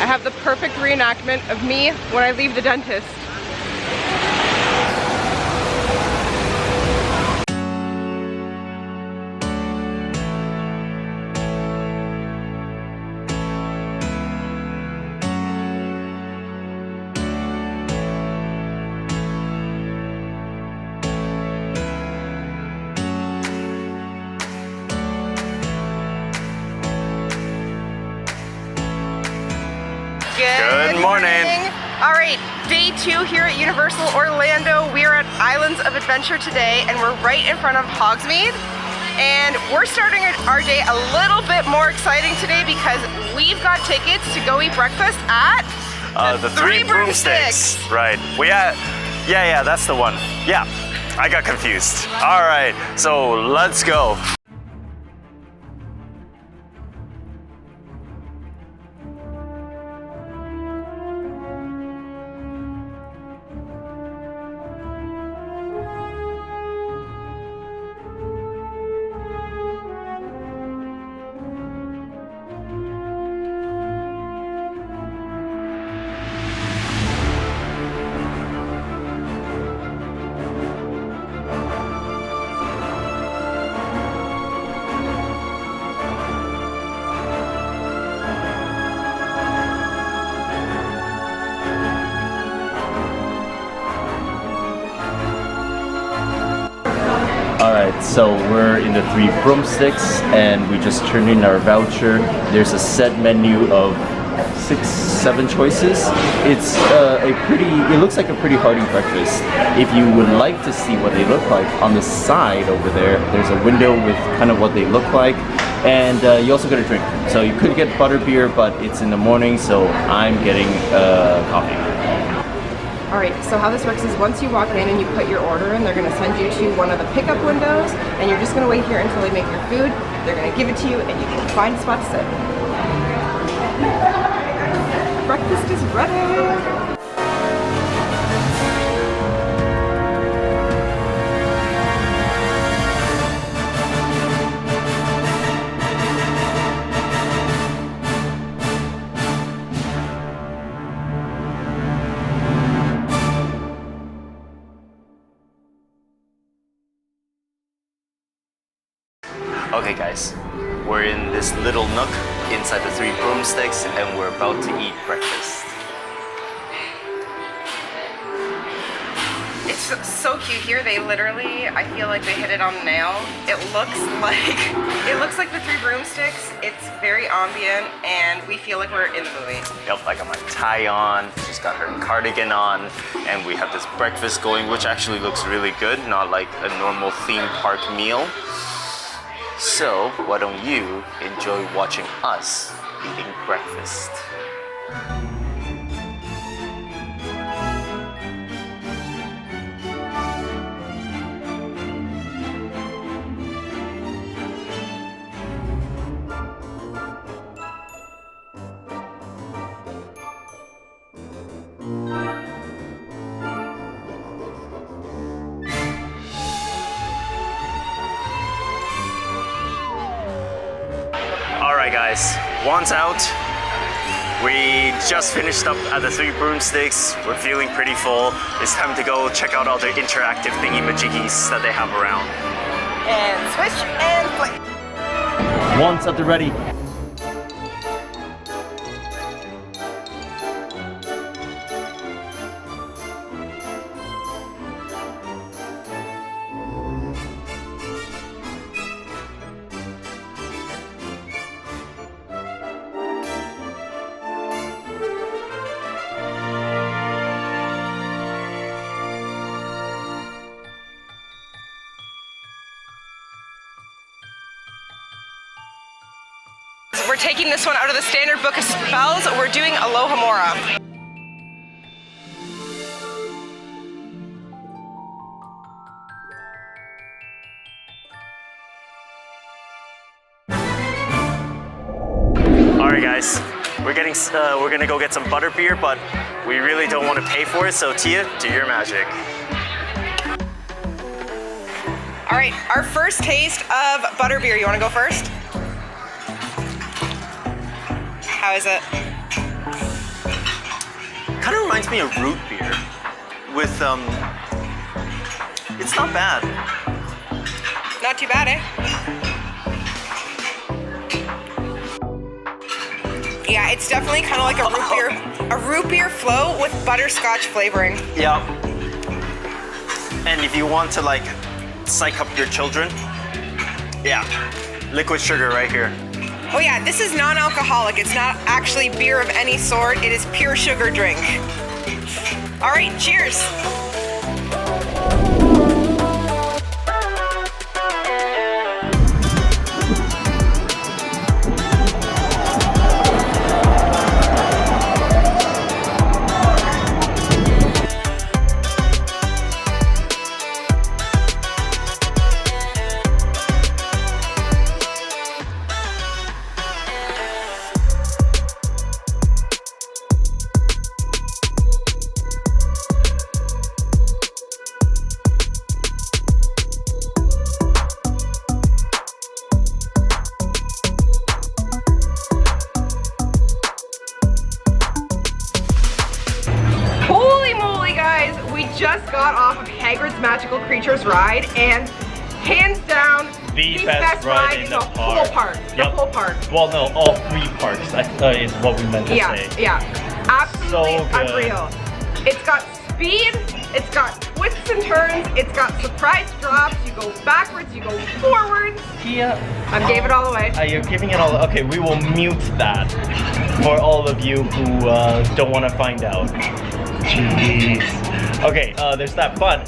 I have the perfect reenactment of me when I leave the dentist. Good morning. All right, day 2 here at Universal Orlando. We're at Islands of Adventure today, and we're right in front of Hogsmeade. And we're starting our day a little bit more exciting today because we've got tickets to go eat breakfast at the Three Broomsticks. Right. Yeah, that's the one. Yeah, I got confused. All right, so let's go. Alright, so we're in the Three Broomsticks and we just turned in our voucher. There's a set menu of 6-7 choices. It's it looks like a pretty hearty breakfast. If you would like to see what they look like, on the side over there's a window with kind of what they look like. And you also get a drink. So you could get butterbeer, but it's in the morning, so I'm getting coffee. Alright, so how this works is once you walk in and you put your order in, they're going to send you to one of the pickup windows, and you're just going to wait here until they make your food. They're going to give it to you, and you can find a spot to sit. Breakfast is ready! Okay guys, we're in this little nook inside the Three Broomsticks and we're about to eat breakfast. It's so cute here. They literally, I feel like they hit it on the nail. It looks like the Three Broomsticks. It's very ambient and we feel like we're in the movie. Yep, I got my tie on, she's got her cardigan on, and we have this breakfast going, which actually looks really good, not like a normal theme park meal. So, why don't you enjoy watching us eating breakfast? Alright guys, one's out. We just finished up at the Three Broomsticks. We're feeling pretty full. It's time to go check out all the interactive thingy-majiggies that they have around. And switch and play. One's at the ready. We're taking this one out of the standard book of spells. We're doing Alohomora. Alright guys, we're gonna go get some butterbeer, but we really don't want to pay for it, so Tia, do your magic. Alright, our first taste of butterbeer. You want to go first? How is it? of reminds me of root beer with it's not bad. Not too bad, eh? Yeah, it's definitely kind of like a root beer float with butterscotch flavoring. Yeah. And if you want to like psych up your children, yeah, liquid sugar right here. Oh yeah, this is non-alcoholic. It's not actually beer of any sort. It is pure sugar drink. All right, cheers. Just got off of Hagrid's Magical Creatures ride, and hands down, the best ride in the whole park. The whole park. Well, no, all 3 parks is what we meant to say. Yeah, absolutely So good. unreal. It's got speed, it's got twists and turns, it's got surprise drops. You go backwards, you go forwards. Tia, I gave it all away. You're giving it all. Okay, we will mute that for all of you who don't want to find out. Jeez. Okay, there's that, but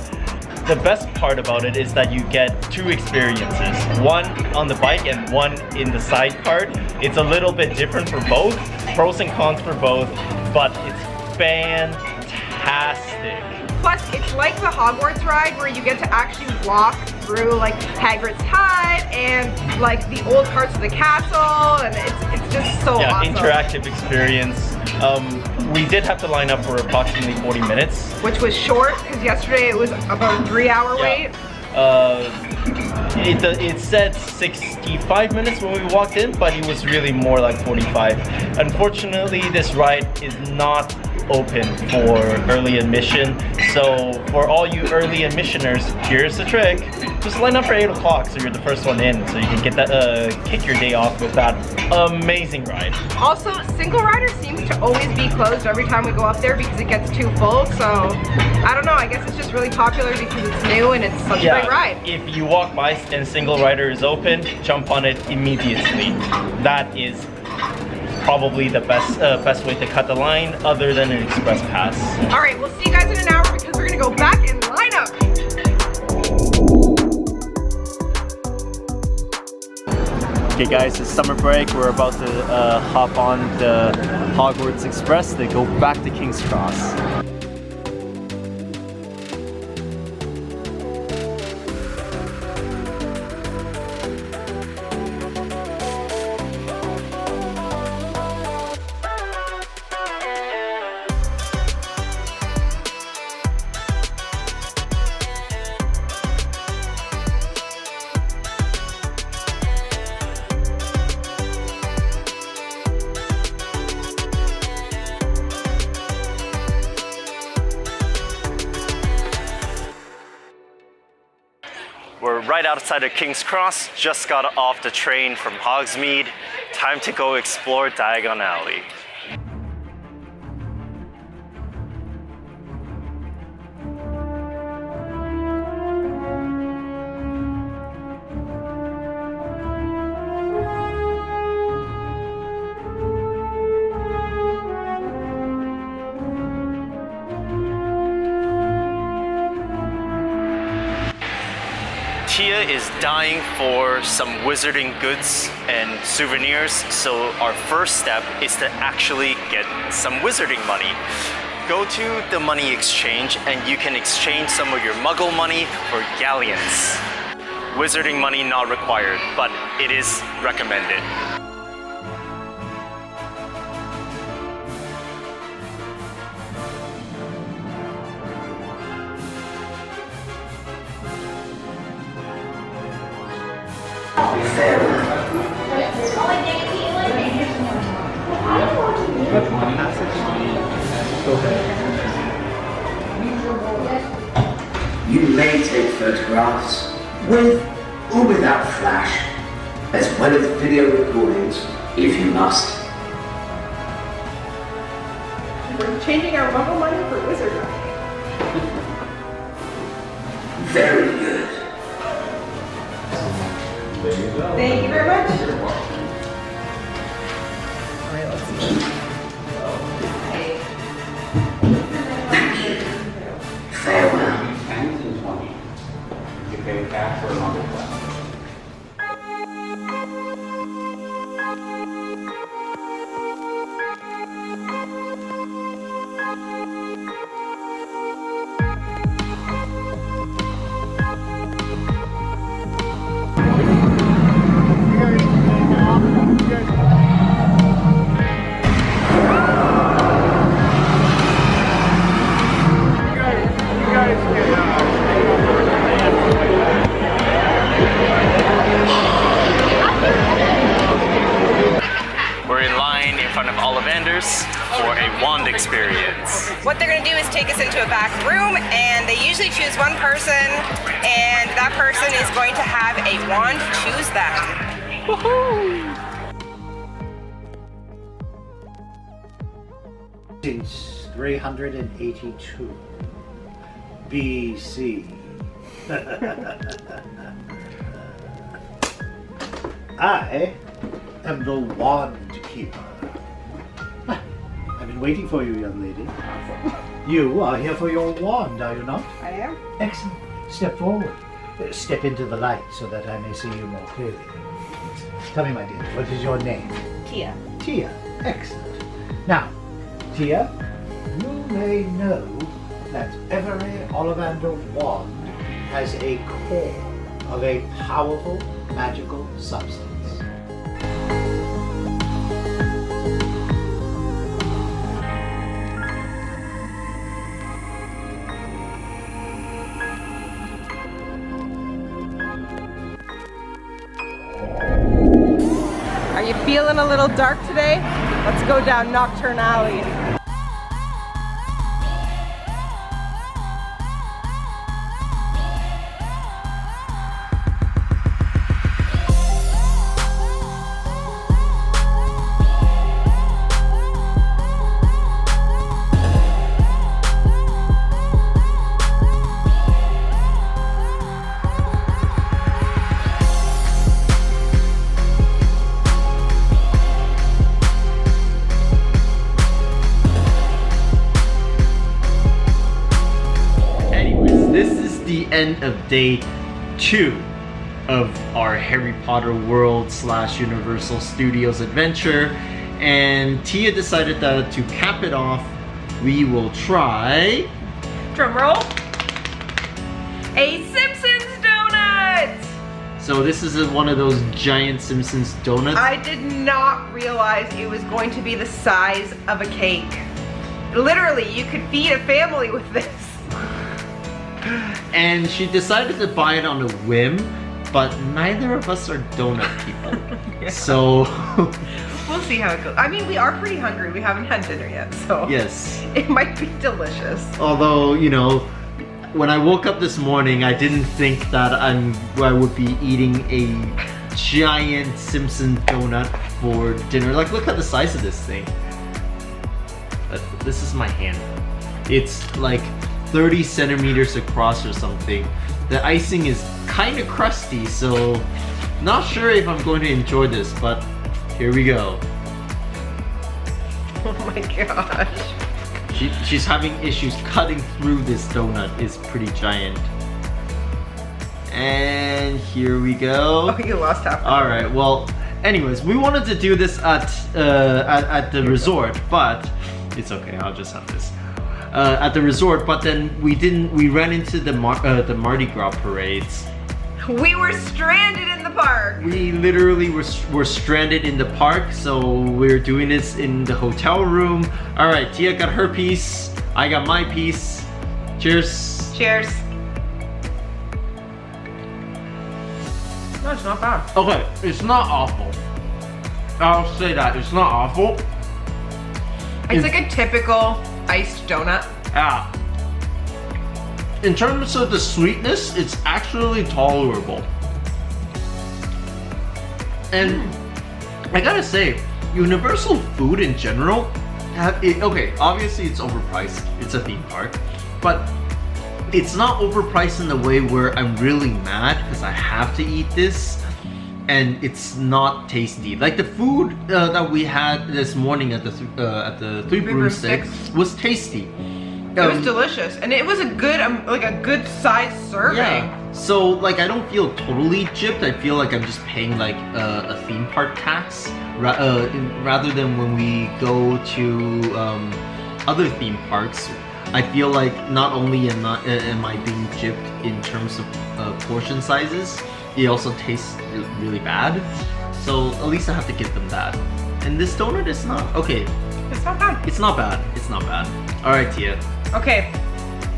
the best part about it is that you get 2 experiences. One on the bike and one in the sidecar. It's a little bit different for both, pros and cons for both, but it's fantastic. Plus, it's like the Hogwarts ride where you get to actually walk through like Hagrid's hut and like the old parts of the castle, and it's just so awesome. Interactive experience. We did have to line up for approximately 40 minutes. Which was short, because yesterday it was about a 3-hour wait. It said 65 minutes when we walked in, but it was really more like 45. Unfortunately, this ride is not open for early admission. So for all you early admissioners, here's the trick. Just line up for 8 o'clock so you're the first one in, so you can get that kick your day off with that amazing ride. Also, single rider seems to always be closed every time we go up there because it gets too full. So I don't know, I guess it's just really popular because it's new and it's such a great ride. If you walk by and single rider is open, jump on it immediately. That is probably the best way to cut the line other than an express pass. All right, we'll see you guys in an hour because we're gonna go back and line up. Okay guys, it's summer break. We're about to hop on the Hogwarts Express to go back to King's Cross. We're right outside of King's Cross, just got off the train from Hogsmeade. Time to go explore Diagon Alley. Tia is dying for some wizarding goods and souvenirs, so our first step is to actually get some wizarding money. Go to the money exchange and you can exchange some of your muggle money for galleons. Wizarding money not required, but it is recommended. Go ahead. You may take photographs with or without flash, as well as video recordings if you must. We're changing our muggle money for wizard money. Very good. Thank you very much. All right, let's see. Farewell. You pay cash or another class. We're in line in front of Ollivander's for a wand experience. What they're gonna do is take us into a back room, and they usually choose one person, and that person is going to have a wand choose them. Woohoo! Since 382 BC. I am the wand keeper. I've been waiting for you, young lady. You are here for your wand, are you not? I am. Excellent. Step forward. Step into the light so that I may see you more clearly. Tell me, my dear, what is your name? Tia. Tia. Excellent. Now, Tia, you may know that every Ollivander wand has a core of a powerful magical substance. Are you feeling a little dark today? Let's go down Nocturne Alley. End of day 2 of our Harry Potter World / Universal Studios adventure, and Tia decided that to cap it off, we will try Drum roll. A Simpsons donut! So this is one of those giant Simpsons donuts. I did not realize it was going to be the size of a cake. Literally, you could feed a family with this. And she decided to buy it on a whim, but neither of us are donut people. Yeah. So we'll see how it goes. I mean, we are pretty hungry. We haven't had dinner yet, so yes, it might be delicious. Although, you know, when I woke up this morning, I didn't think that I would be eating a giant Simpson donut for dinner. Like, look at the size of this thing. This is my hand. It's like 30 centimeters across or something. The icing is kind of crusty, so not sure if I'm going to enjoy this, but here we go. Oh my gosh. She's having issues cutting through this donut. It's pretty giant. And here we go. Oh, you lost half. All right, well, anyways, we wanted to do this at the resort, but it's okay, I'll just have this. At the resort, but then we ran into the Mardi Gras parades. We were stranded in the park. We literally were stranded in the park, so we're doing this in the hotel room. All right, Tia got her piece, I got my piece. Cheers. Cheers. No, it's not bad. Okay, it's not awful. I'll say that, it's not awful. It's like a typical iced donut. Yeah. in terms of the sweetness, it's actually tolerable. And I gotta say, Universal food in general, okay, obviously it's overpriced. It's a theme park, but it's not overpriced in the way where I'm really mad because I have to eat this and it's not tasty. Like the food that we had this morning at the Three Broomsticks was tasty. It was delicious, and it was a good, like a good size serving. Yeah. So like I don't feel totally gypped. I feel like I'm just paying like a theme park tax rather than when we go to other theme parks. I feel like not only am I being gypped in terms of portion sizes, it also tastes really bad. So at least I have to give them that. And this donut is not okay. It's not bad. It's not bad. It's not bad. All right, Tia. Okay,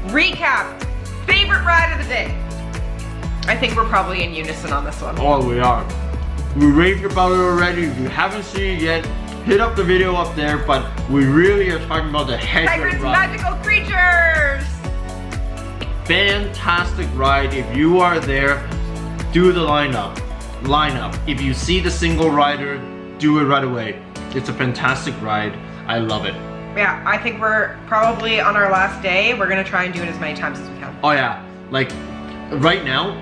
recap. Favorite ride of the day. I think we're probably in unison on this one. Oh, we are. We raved about it already. If you haven't seen it yet, hit up the video up there. But we really are talking about the Hagrid Hagrid's ride. magical creatures. Fantastic ride. If you are there, do the lineup. If you see the single rider, do it right away. It's a fantastic ride. I love it. Yeah, I think we're probably on our last day. We're gonna try and do it as many times as we can. Oh yeah, like right now,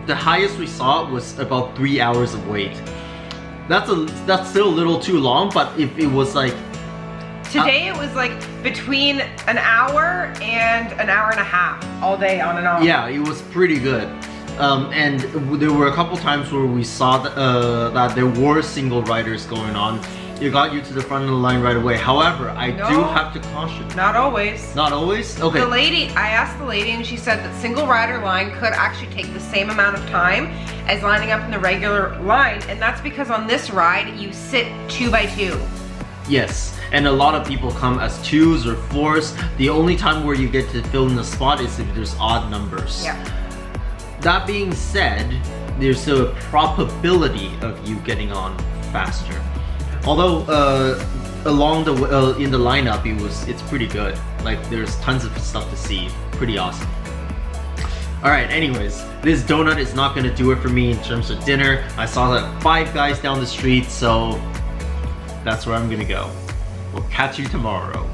the highest we saw was about 3 hours of wait. That's still a little too long, but if it was like today, it was like between an hour and an hour and a half all day on and off. Yeah, it was pretty good. And there were a couple times where we saw that there were single riders going on. It got you to the front of the line right away. However, I do have to caution. Not always. Not always? Okay. I asked the lady and she said that single rider line could actually take the same amount of time as lining up in the regular line. And that's because on this ride, you sit 2 by 2. Yes, and a lot of people come as 2s or 4s. The only time where you get to fill in the spot is if there's odd numbers. Yeah. That being said, there's still a probability of you getting on faster. Although along the in the lineup, it's pretty good. Like there's tons of stuff to see. Pretty awesome. All right. Anyways, this donut is not gonna do it for me in terms of dinner. I saw that 5 Guys down the street, so that's where I'm gonna go. We'll catch you tomorrow.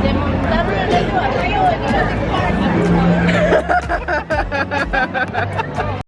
De montarlo en el barrio.